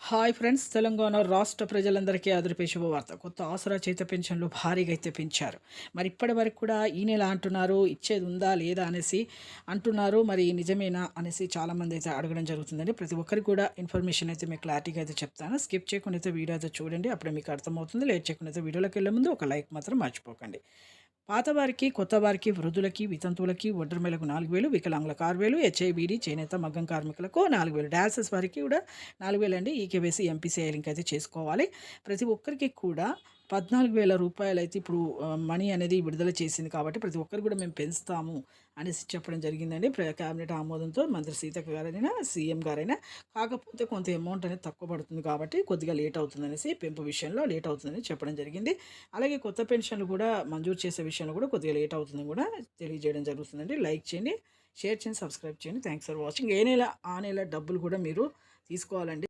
Hi friends, Telangana రాష్ట్ర ప్రజలందరికీ అదిరిపే శుభవార్త. కొత్త ఆసరా చేత పెన్షన్లు భారీగా అయితే పెంచారు. మరి ఇప్పటి వరకు కూడా ఈ నెల అంటున్నారు, ఇచ్చేది ఉందా లేదా అనేసి అంటున్నారు. మరి నిజమేనా అనేసి చాలామంది అయితే అడగడం జరుగుతుందండి. ప్రతి ఒక్కరికి కూడా ఇన్ఫర్మేషన్ అయితే మీకు క్లారిటీగా అయితే చెప్తాను. స్కిప్ చేయకుండా అయితే వీడియో అయితే చూడండి, అప్పుడే మీకు అర్థమవుతుంది. లేట్ చేయకుండా అయితే వీడియోలోకి వెళ్ళే ముందు ఒక లైక్ మాత్రం మర్చిపోకండి. పాతవారికి, కొత్తవారికి, వృద్ధులకి, వితంతువులకి, ఒంటరిమహిళలకు 4,000, వికలాంగులకు 6,000, హెచ్ఐబీడీ, చేనేత, మగ్గం కార్మికులకు 4,000, డయాలసిస్ వారికి కూడా 4,000 అండి. ఈకేవైసీ, ఎంపీసీఐ లింక్ అయితే చేసుకోవాలి. ప్రతి ఒక్కరికి కూడా 14,000 అయితే ఇప్పుడు మనీ అనేది విడుదల చేసింది కాబట్టి ప్రతి ఒక్కరు కూడా మేము పెంచుతాము అనేసి చెప్పడం జరిగిందండి. క్యాబినెట్ ఆమోదంతో మంత్రి సీతక్క గారైనా, సీఎం గారైనా. కాకపోతే కొంత అమౌంట్ అనేది తక్కువ పడుతుంది కాబట్టి కొద్దిగా లేట్ అవుతుందనేసి, పెంపు విషయంలో లేట్ అవుతుందని చెప్పడం జరిగింది. అలాగే కొత్త పెన్షన్లు కూడా మంజూరు చేసే విషయంలో కూడా కొద్దిగా లేట్ అవుతుందని కూడా తెలియజేయడం జరుగుతుందండి. లైక్ చేయండి, షేర్ చేయండి, సబ్స్క్రైబ్ చేయండి. Thanks for watching. ఏ నెల ఆ నెల డబ్బులు కూడా మీరు తీసుకోవాలండి.